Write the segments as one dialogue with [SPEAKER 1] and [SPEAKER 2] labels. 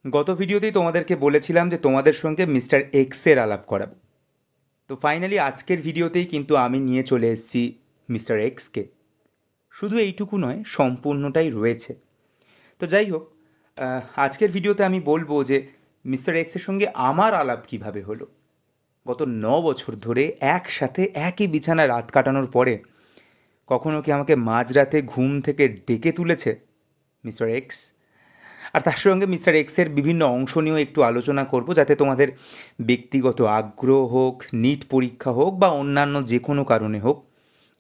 [SPEAKER 1] গত ভিডিওতেই তোমাদেরকে বলেছিলাম যে তোমাদের সঙ্গে মিস্টার এক্সের আলাপ করাবো। তো ফাইনালি আজকের ভিডিওতেই কিন্তু আমি নিয়ে চলে এসেছি মিস্টার এক্সকে। শুধু এইটুকু নয়, সম্পূর্ণটাই রয়েছে। তো যাই হোক, আজকের ভিডিওতে আমি বলবো যে মিস্টার এক্সের সঙ্গে আমার আলাপ কিভাবে হলো। গত 9 বছর ধরে একসাথে একই বিছানায় রাত কাটানোর পরে কখনো কি আমাকে মাঝরাতে ঘুম থেকে ডেকে তুলেছে মিস্টার এক্স? আর তার সঙ্গে মিস্টার এক্সের বিভিন্ন অংশ নিয়েও একটু আলোচনা করব, যাতে তোমাদের ব্যক্তিগত আগ্রহ হোক, নিট পরীক্ষা হোক বা অন্যান্য যে কোনো কারণে হোক,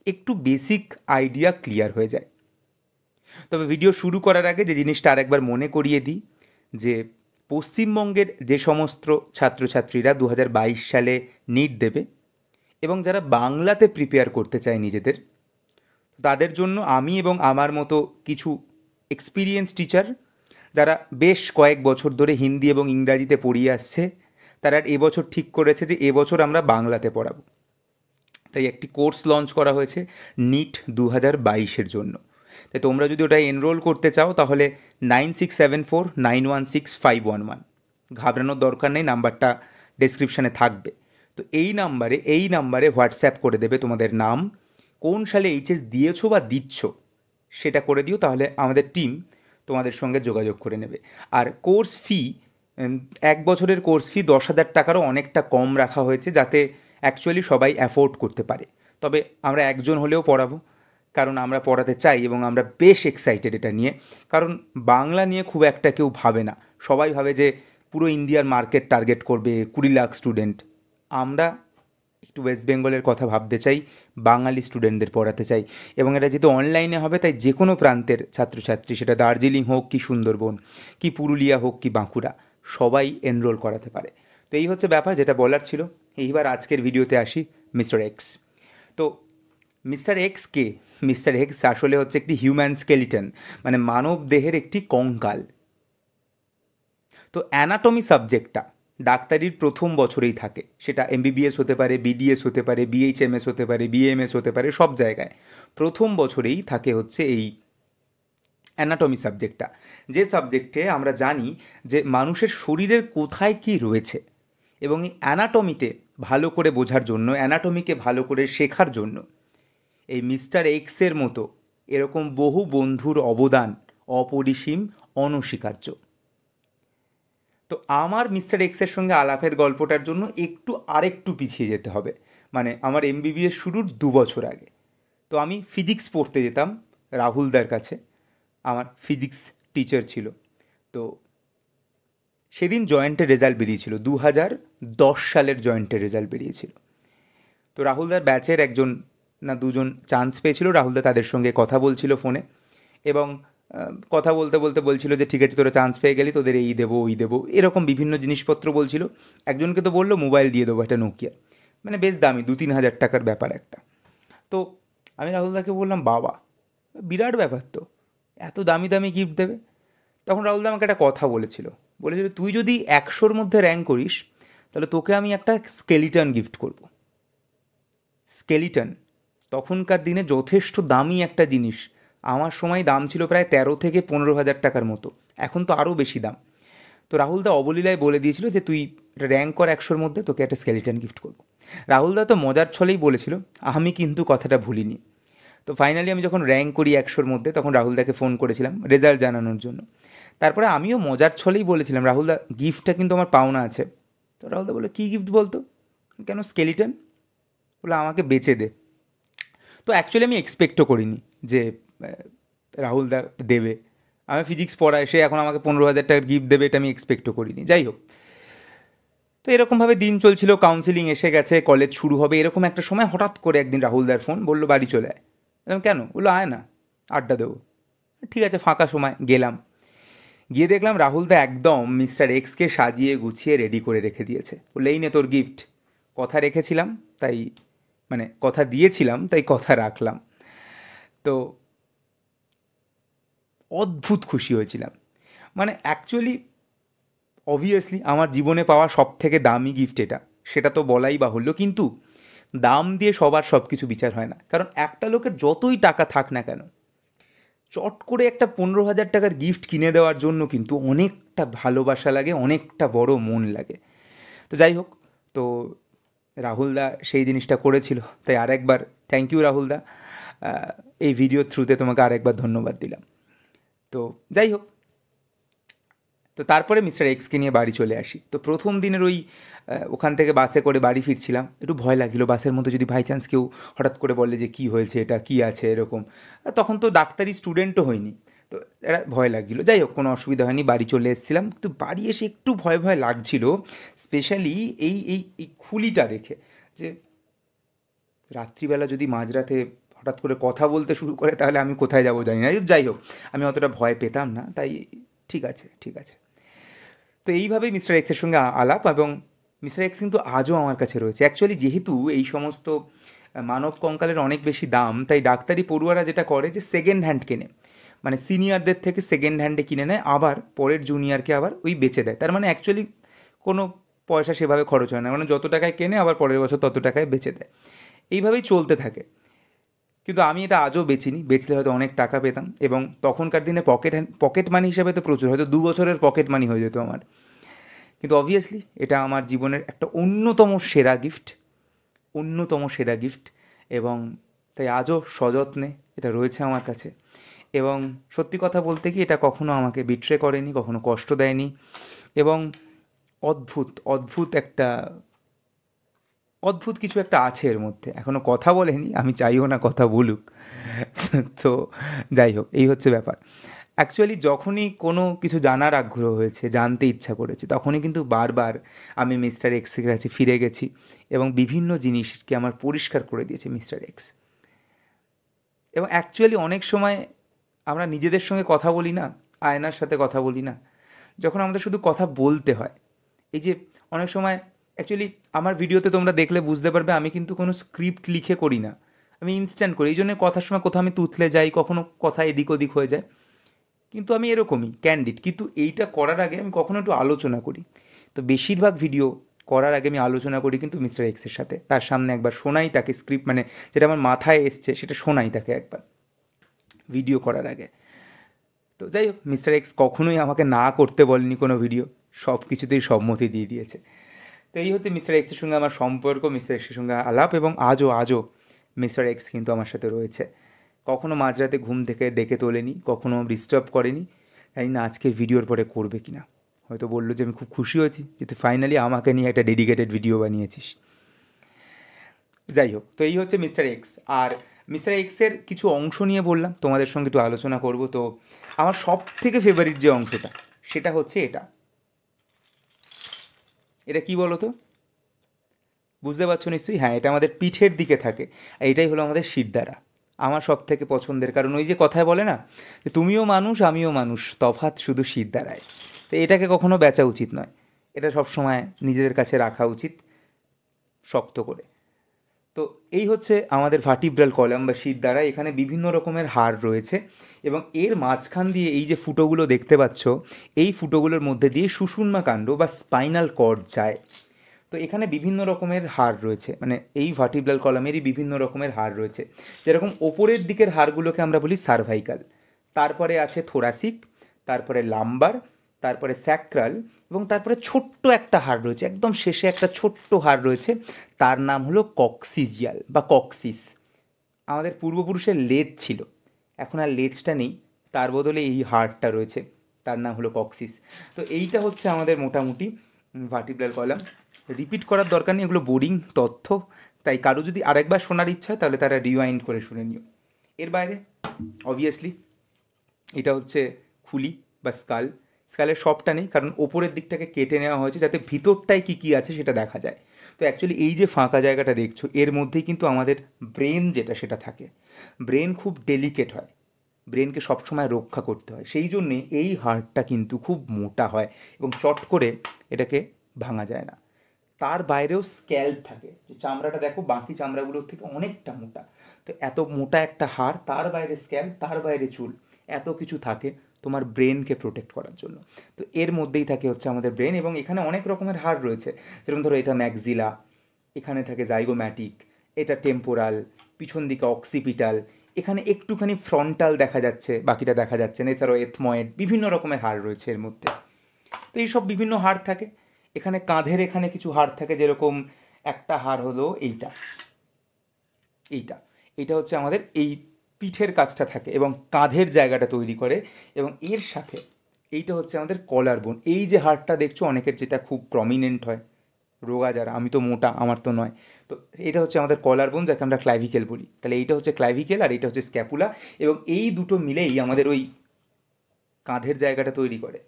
[SPEAKER 1] একটু বেসিক আইডিয়া ক্লিয়ার হয়ে যায়। তবে ভিডিও শুরু করার আগে যে জিনিসটা আরেকবার মনে করিয়ে দিই, যে পশ্চিমবঙ্গের যে সমস্ত ছাত্রছাত্রীরা 2022 সালে নিট দেবে এবং যারা বাংলাতে প্রিপেয়ার করতে চায় নিজেদের, তাদের জন্য আমি এবং আমার মতো কিছু এক্সপিরিয়েন্স টিচার, যারা বেশ কয়েক বছর ধরে হিন্দি এবং ইংরাজিতে পড়িয়ে আসছে, তারা এবছর ঠিক করেছে যে এবছর আমরা বাংলাতে পড়াবো। তাই একটি কোর্স লঞ্চ করা হয়েছে নিট 2022-এর জন্য। তাই তোমরা যদি ওটায় এনরোল করতে চাও তাহলে 9674916511, ঘাবড়ানোর দরকার নেই, নাম্বারটা ডেসক্রিপশানে থাকবে। তো এই নাম্বারে হোয়াটসঅ্যাপ করে দেবে তোমাদের নাম, কোন সালে এইচএস দিয়েছো বা দিচ্ছ সেটা করে দিও, তাহলে আমাদের টিম তোমাদের সঙ্গে যোগাযোগ করে নেবে। আর কোর্স ফি, 1 বছরের কোর্স ফি 10,000 টাকারও অনেকটা কম রাখা হয়েছে, যাতে অ্যাকচুয়ালি সবাই অ্যাফোর্ড করতে পারে। তবে আমরা একজন হলেও পড়াবো, কারণ আমরা পড়াতে চাই এবং আমরা বেশ এক্সাইটেড এটা নিয়ে। কারণ বাংলা নিয়ে খুব একটা কেউ ভাবে না, সবাই ভাবে যে পুরো ইন্ডিয়ার মার্কেট টার্গেট করবে 20 লাখ স্টুডেন্ট। আমরা একটু ওয়েস্ট বেঙ্গলের কথা ভাবতে চাই, বাঙালি স্টুডেন্টদের পড়াতে চাই। এবং এটা যেহেতু অনলাইনে হবে, তাই যে কোনো প্রান্তের ছাত্রছাত্রী, সেটা দার্জিলিং হোক কি সুন্দরবন কি পুরুলিয়া হোক কি বাঁকুড়া, সবাই এনরোল করাতে পারে। তো এই হচ্ছে ব্যাপার, যেটা বলার ছিল। এইবার আজকের ভিডিওতে আসি মিস্টার এক্স। তো মিস্টার এক্স কে? মিস্টার এক্স আসলে হচ্ছে একটি হিউম্যান স্কেলিটন, মানে মানব দেহের একটি কঙ্কাল। তো অ্যানাটমি সাবজেক্টটা ডাক্তারির প্রথম বছরেই থাকে, সেটা এমবিবিএস হতে পারে, বিডিএস হতে পারে, বিএইচএমএস হতে পারে, বিএমএস হতে পারে, সব জায়গায় প্রথম বছরেই থাকে হচ্ছে এই অ্যানাটমি সাবজেক্টটা, যে সাবজেক্টে আমরা জানি যে মানুষের শরীরের কোথায় কী রয়েছে। এবং এই অ্যানাটমিতে ভালো করে বোঝার জন্য, অ্যানাটমিকে ভালো করে শেখার জন্য এই মিস্টার এক্সের মতো এরকম বহু বন্ধুর অবদান অপরিসীম, অনস্বীকার্য। তো আমার মিস্টার এক্সের সঙ্গে আলাপের গল্পটার জন্য আরেকটু পিছিয়ে যেতে হবে, মানে আমার এমবিবিএস শুরুর 2 বছর আগে। তো আমি ফিজিক্স পড়তে যেতাম রাহুলদার কাছে, আমার ফিজিক্স টিচার ছিল। তো সেদিন জয়েন্টের রেজাল্ট বেরিয়েছিল, 2010 সালের জয়েন্টের রেজাল্ট বেরিয়েছিল। তো রাহুলদার ব্যাচের একজন না দুজন চান্স পেয়েছিল, রাহুলদা তাদের সঙ্গে কথা বলছিল ফোনে, এবং কথা বলতে বলতে বলছিল যে ঠিক আছে তোরা চান্স পেয়ে গেলি, তোদের এই দেবো ওই দেবো, এরকম বিভিন্ন জিনিসপত্র বলছিল। একজনকে তো বললো মোবাইল দিয়ে দেবো, একটা নোকিয়া, মানে বেশ দামি 2-3 হাজার টাকার ব্যাপার একটা। তো আমি রাহুলদাকে বললাম, বাবা বিরাট ব্যাপার তো, এত দামি দামি গিফট দেবে। তখন রাহুলদা আমাকে একটা কথা বলেছিল, তুই যদি 100-র মধ্যে র্যাঙ্ক করিস তাহলে তোকে আমি একটা স্কেলিটন গিফট করব। স্কেলিটন তখনকার দিনে যথেষ্ট দামি একটা জিনিস। আমার সময় দাম ছিল প্রায় 13-15 হাজার টাকার মতো, এখন তো আরও বেশি দাম। তো রাহুলদা অবলীলায় বলে দিয়েছিল যে তুই র্যাঙ্ক কর 100-র মধ্যে, তোকে একটা স্কেলিটন গিফট করব। রাহুলদা তো মজার ছলেই বলেছিল, আমি কিন্তু কথাটা ভুলিনি। তো ফাইনালি আমি যখন র্যাঙ্ক করি 100-র মধ্যে, তখন রাহুলদাকে ফোন করেছিলাম রেজাল্ট জানানোর জন্য। তারপরে আমিও মজার ছলেই বলেছিলাম, রাহুলদা গিফটটা কিন্তু আমার পাওনা আছে। তো রাহুলদা বললো, কী গিফট বলতো? কেন স্কেলিটন? বলে আমাকে বেচে দে। তো অ্যাকচুয়ালি আমি এক্সপেক্টও করিনি যে রাহুলদা দেবে। আমি ফিজিক্স পড়াই, সে এখন আমাকে 15,000 টাকার গিফট দেবে, এটা আমি এক্সপেক্টও করিনি। যাই হোক, তো এরকমভাবে দিন চলছিল, কাউন্সিলিং এসে গেছে, কলেজ শুরু হবে, এরকম একটা সময় হঠাৎ করে একদিন রাহুলদার ফোন, বললো বাড়ি চলে আয়। বললাম কেন? বললো আয় না, আড্ডা দেবো। ঠিক আছে, ফাঁকা সময় গেলাম। গিয়ে দেখলাম রাহুলদা একদম মিস্টার এক্সকে সাজিয়ে গুছিয়ে রেডি করে রেখে দিয়েছে। বললে এই নে তোর গিফট, কথা রেখেছিলাম তাই, মানে কথা দিয়েছিলাম তাই কথা রাখলাম। তো অদ্ভুত খুশি হয়েছিলাম, মানে অ্যাকচুয়ালি অবভিয়াসলি আমার জীবনে পাওয়া সব থেকে দামি গিফট এটা, সেটা তো বলাই বাহুল্য। কিন্তু দাম দিয়ে সবার সব কিছু বিচার হয় না, কারণ একটা লোকের যতই টাকা থাক না কেন, চট করে একটা 15,000 টাকার গিফট কিনে দেওয়ার জন্য কিন্তু অনেকটা ভালোবাসা লাগে, অনেকটা বড় মন লাগে। তো যাই হোক, তো রাহুলদা সেই জিনিসটা করেছিল, তাই আরেকবার থ্যাংক ইউ রাহুলদা। এই ভিডিওর থ্রুতে তোমাকে আরেকবার ধন্যবাদ দিলাম। তো যাই হোক, তো তারপরে মিস্টার এক্সকে নিয়ে বাড়ি চলে আসি। তো প্রথম দিনের ওই ওখান থেকে বাসে করে বাড়ি ফিরছিলাম, একটু ভয় লাগছিল বাসের মধ্যে যদি বাই চান্স কেউ হঠাৎ করে বলে যে কী হয়েছে, এটা কী আছে এরকম। তখন তো ডাক্তারি স্টুডেন্টও হয়নি, তো এটা ভয় লাগছিলো। যাই হোক, কোনো অসুবিধা হয়নি, বাড়ি চলে এসেছিলাম। কিন্তু বাড়ি এসে একটু ভয় ভয় লাগছিল, স্পেশালি এই এই এই খুলিটা দেখে, যে রাত্রিবেলা যদি মাঝরাতে হঠাৎ করে কথা বলতে শুরু করে তাহলে আমি কোথায় যাবো জানি না। যাই হোক, আমি অতটা ভয় পেতাম না, তাই ঠিক আছে ঠিক আছে। তো এইভাবেই মিস্টার এক্সের সঙ্গে আলাপ, এবং মিস্টার এক্স কিন্তু আজও আমার কাছে রয়েছে। অ্যাকচুয়ালি যেহেতু এই সমস্ত মানব কঙ্কালের অনেক বেশি দাম, তাই ডাক্তারি পড়ুয়ারা যেটা করে যে সেকেন্ড হ্যান্ড কেনে, মানে সিনিয়রদের থেকে সেকেন্ড হ্যান্ডে কিনে নেয়, আবার পরের জুনিয়রকে আবার ওই বেচে দেয়। তার মানে অ্যাকচুয়ালি কোনো পয়সা সেভাবে খরচ হয় না, মানে যত টাকায় কেনে আবার পরের বছর তত টাকায় বেচে দেয়, এইভাবেই চলতে থাকে। কিন্তু আমি এটা আজও বেচিনি, বেচলে হয়তো অনেক টাকা পেতাম, এবং তখনকার দিনে পকেট মানি হিসাবে তো প্রচুর, হয়তো 2 বছরের পকেট মানি হয়ে যেত আমার। কিন্তু অবভিয়াসলি এটা আমার জীবনের একটা অন্যতম সেরা গিফট, অন্যতম সেরা গিফট, এবং তাই আজও সযত্নে এটা রয়েছে আমার কাছে। এবং সত্যি কথা বলতে কি, এটা কখনো আমাকে বিট্রে করেনি, কখনো কষ্ট দেয়নি, এবং অদ্ভুত অদ্ভুত একটা অদ্ভুত কিছু একটা আছে এর মধ্যে। এখনও কথা বলেনি, আমি চাইও না কথা বলুক। তো যাই হোক, এই হচ্ছে ব্যাপার। অ্যাকচুয়ালি যখনই কোনো কিছু জানার আগ্রহ হয়েছে, জানতে ইচ্ছা করেছে, তখনই কিন্তু বারবার আমি মিস্টার এক্সের কাছে ফিরে গেছি, এবং বিভিন্ন জিনিসকে আমার পরিষ্কার করে দিয়েছে মিস্টার এক্স। এবং অ্যাকচুয়ালি অনেক সময় আমরা নিজেদের সঙ্গে কথা বলি না, আয়নার সাথে কথা বলি না, যখন আমাদের শুধু কথা বলতে হয়। এই যে অনেক সময় অ্যাকচুয়ালি আমার ভিডিওতে তোমরা দেখলে বুঝতে পারবে, আমি কিন্তু কোনো স্ক্রিপ্ট লিখে করি না, আমি ইনস্ট্যান্ট করি। এই জন্য কথার সময় কোথাও আমি তুতলে যাই, কখনো কথা এদিক ওদিক হয়ে যায়, কিন্তু আমি এরকমই ক্যান্ডিড। কিন্তু এইটা করার আগে আমি কখনো একটু আলোচনা করি। তো বেশিরভাগ ভিডিও করার আগে আমি আলোচনা করি কিন্তু মিস্টার এক্সের সাথে, তার সামনে একবার শোনাই তাকে স্ক্রিপ্ট, মানে যেটা আমার মাথায় এসছে সেটা শোনাই তাকে একবার ভিডিও করার আগে। তো যাই হোক, মিস্টার এক্স কখনোই আমাকে না করতে বলেনি কোনো ভিডিও, সব কিছুতেই সম্মতি দিয়ে দিয়েছে। তো এই হচ্ছে মিস্টার এক্সের সঙ্গে আমার সম্পর্ক, মিস্টার এক্সের সঙ্গে আলাপ, এবং আজও মিস্টার এক্স কিন্তু আমার সাথে রয়েছে। কখনো মাঝরাতে ঘুম থেকে ডেকে তোলেনি, কখনো ডিস্টার্ব করেনি। জানি না আজকের ভিডিওর পরে করবে কি না, হয়তো বললো যে আমি খুব খুশি হয়েছি যে তুই ফাইনালি আমাকে নিয়ে একটা ডেডিকেটেড ভিডিও বানিয়েছিস। যাই হোক, তো এই হচ্ছে মিস্টার এক্স। আর মিস্টার এক্সের কিছু অংশ নিয়ে বললাম, তোমাদের সঙ্গে একটু আলোচনা করব। তো আমার সব থেকে ফেভারিট যে অংশটা, সেটা হচ্ছে এটা। এটা কি বলো তো, বুঝতে পারছো নিশ্চয়ই? হ্যাঁ, এটা আমাদের পিঠের দিকে থাকে, আর এটাই হলো আমাদের শিরদাঁড়া। আমার সব থেকে পছন্দের, কারণ ওই যে কথায় বলে না যে তুমিও মানুষ আমিও মানুষ, তফাৎ শুধু শিরদাঁড়ায়। তো এটাকে কখনো বেচা উচিত নয়, এটা সবসময় নিজেদের কাছে রাখা উচিত শক্ত করে। তো এই হচ্ছে আমাদের ভার্টিব্রাল কলাম বা শিরদাঁড়া। এখানে বিভিন্ন রকমের হাড় রয়েছে, এবং এর মাঝখান দিয়ে এই যে ফুটোগুলো দেখতে পাচ্ছ, এই ফুটোগুলোর মধ্যে দিয়ে সুষুম্না কাণ্ড বা স্পাইনাল কর্ড যায়। তো এখানে বিভিন্ন রকমের হাড় রয়েছে, মানে এই ভার্টিব্রাল কলামেরই বিভিন্ন রকমের হাড় রয়েছে। যেরকম ওপরের দিকের হাড়গুলোকে আমরা বলি সার্ভাইকাল, তারপরে আছে থোরাসিক, তারপরে লাম্বার, তারপরে স্যাক্রাল, এবং তারপরে ছোট্ট একটা হাড় রয়েছে, একদম শেষে একটা ছোট্ট হাড় রয়েছে, তার নাম হলো কক্সিজিয়াল বা কক্সিস। আমাদের পূর্বপুরুষের লেজ ছিল, এখন আর লেজটা নেই, তার বদলে এই হাড়টা রয়েছে, তার নাম হলো কক্সিস। তো এইটা হচ্ছে আমাদের মোটামুটি ভার্টিব্রাল কলাম। রিপিট করার দরকার নেই, এগুলো বোরিং তথ্য, তাই কারো যদি আরেকবার শোনার ইচ্ছা হয় তাহলে তারা রিওয়াইন্ড করে শুনে নিও। এর বাইরে অবভিয়াসলি এটা হচ্ছে খুলি বা স্কাল। স্কালের সবটা নেই, কারণ ওপরের দিকটাকে কেটে নেওয়া হয়েছে যাতে ভিতরটায় কী কী আছে সেটা দেখা যায়। তো অ্যাকচুয়ালি এই যে ফাঁকা জায়গাটা দেখছো, এর মধ্যেই কিন্তু আমাদের ব্রেন যেটা সেটা থাকে। ব্রেন খুব ডেলিকেট হয়, ব্রেনকে সবসময় রক্ষা করতে হয়, সেই জন্যে এই হাড়টা কিন্তু খুব মোটা হয়, এবং চট করে এটাকে ভাঙা যায় না। তার বাইরেও স্ক্যাল্প থাকে, যে চামড়াটা দেখো বাকি চামড়াগুলোর থেকে অনেকটা মোটা। তো এত মোটা একটা হাড়, তার বাইরে স্ক্যাল্প, তার বাইরে চুল, এত কিছু থাকে তোমার ব্রেনকে প্রোটেক্ট করার জন্য। তো এর মধ্যেই থাকে হচ্ছে আমাদের ব্রেন, এবং এখানে অনেক রকমের হাড় রয়েছে। যেরকম ধরো এটা ম্যাক্সিলা, এখানে থাকে জাইগোম্যাটিক, এটা টেম্পোরাল, পিছন দিকে অক্সিপিটাল, এখানে একটুখানি ফ্রন্টাল দেখা যাচ্ছে, বাকিটা দেখা যাচ্ছে না। এছাড়াও এথময়েড, বিভিন্ন রকমের হাড় রয়েছে এর মধ্যে। তো এইসব বিভিন্ন হাড় থাকে। এখানে কাঁধের এখানে কিছু হাড় থাকে, যেরকম একটা হাড় হলো এইটা, এইটা হচ্ছে আমাদের এই পিঠের কাছটা থাকে এবং কাঁধের জায়গাটা তৈরি করে। এবং এর সাথে এইটা হচ্ছে আমাদের কলার বোন। এই যে হাড়টা দেখছো অনেকের যেটা খুব প্রমিনেন্ট হয়, রোগা যারা, আমি তো মোটা, আমার তো নয়, তো এটা হচ্ছে আমাদের কলার বোন, যাকে আমরা ক্লাইভিকেল বলি। তাহলে এইটা হচ্ছে ক্লাইভিকেল আর এইটা হচ্ছে স্ক্যাপুলা, এবং এই দুটো মিলেই আমাদের ওই কাঁধের জায়গাটা তৈরি করে,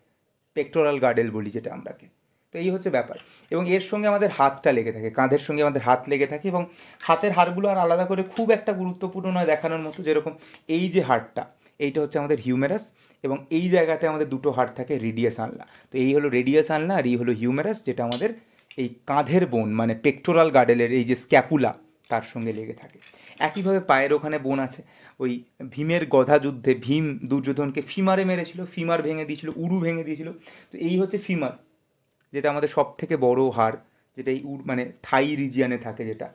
[SPEAKER 1] পেক্টোরাল গার্ডেল বলি যেটা আমরাকে। তো এই হচ্ছে ব্যাপার। এবং এর সঙ্গে আমাদের হাতটা লেগে থাকে, কাঁধের সঙ্গে আমাদের হাত লেগে থাকে, এবং হাতের হাড়গুলো আর আলাদা করে খুব একটা গুরুত্বপূর্ণ নয় দেখানোর মতো। যেরকম এই যে হাড়টা, এইটা হচ্ছে আমাদের হিউমেরাস, এবং এই জায়গাতে আমাদের দুটো হাড় থাকে, রেডিয়াস আলনা। তো এই হলো রেডিয়াস আলনা আর এই হলো হিউমেরাস, যেটা আমাদের এই কাঁধের বোন মানে পেক্টোরাল গার্ডেলের এই যে স্ক্যাপুলা তার সঙ্গে লেগে থাকে। একইভাবে পায়ের ওখানে বোন আছে। ওই ভীমের গধা যুদ্ধে ভীম দুর্যোধনকে ফিমারে মেরেছিল, ফিমার ভেঙে দিয়েছিল, উরু ভেঙে দিয়েছিল। তো এই হচ্ছে ফিমার, যেটা আমাদের সব থেকে বড় হাড়, যেটা এই মানে থাই রিজিয়ানে থাকে। যেটা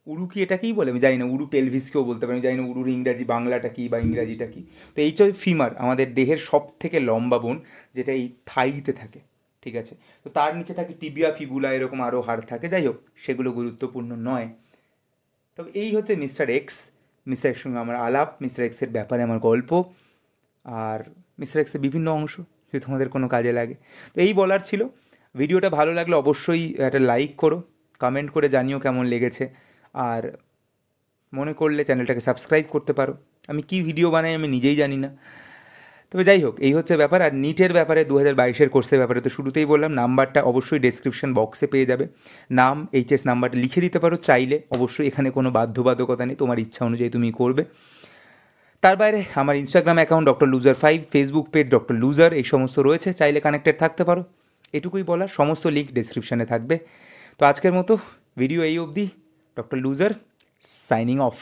[SPEAKER 1] উরু কি এটাকেই বলে আমি জানি না, উরু পেলভিসকেও বলতে পারি, আমি জানি না উরুর ইংরাজি বাংলাটা কী বা ইংরাজিটা কী। তো এই হচ্ছে ফিমার, আমাদের দেহের সব থেকে লম্বা বোন, যেটা এই থাইতে থাকে, ঠিক আছে। তো তার নিচে থাকে টিবিয়া, ফিবুলা, এরকম আরও হাড় থাকে। যাই হোক, সেগুলো গুরুত্বপূর্ণ নয়। তবে এই হচ্ছে মিস্টার এক্স। মিস্টার এক্সের সঙ্গে আমার আলাপ, মিস্টার এক্সের ব্যাপারে আমার গল্প, আর মিস্টার এক্সের বিভিন্ন অংশ যদি তোমাদের কোনো কাজে লাগে। তো এই বলার ছিল। ভিডিওটা ভালো লাগলে অবশ্যই একটা লাইক করো, কমেন্ট করে জানিও কেমন লেগেছে, আর মনে করলে চ্যানেলটাকে সাবস্ক্রাইব করতে পারো। আমি কি ভিডিও বানাই আমি নিজেই জানি না। তবে যাই হোক, এই হচ্ছে ব্যাপার। আর নিটের ব্যাপারে 2022-এর কোর্সের ব্যাপারে তো শুরুতেই বললাম, নাম্বারটা অবশ্যই ডেসক্রিপশন বক্সে পেয়ে যাবে। নাম, এইচএস নাম্বারটা লিখে দিতে পারো চাইলে, অবশ্যই এখানে কোনো বাধ্যবাধকতা নেই, তোমার ইচ্ছা অনুযায়ী তুমি করবে। তার বাইরে আমার Instagram account doctor loser 5, Facebook page doctor loser, এই সমস্ত রয়েছে, চাইলে কানেক্টেড থাকতে পারো। এটুকুই বলার, সমস্ত লিঙ্ক ডেসক্রিপশানে থাকবে। তো আজকের মতো ভিডিও এই অবধি। Doctor loser signing off.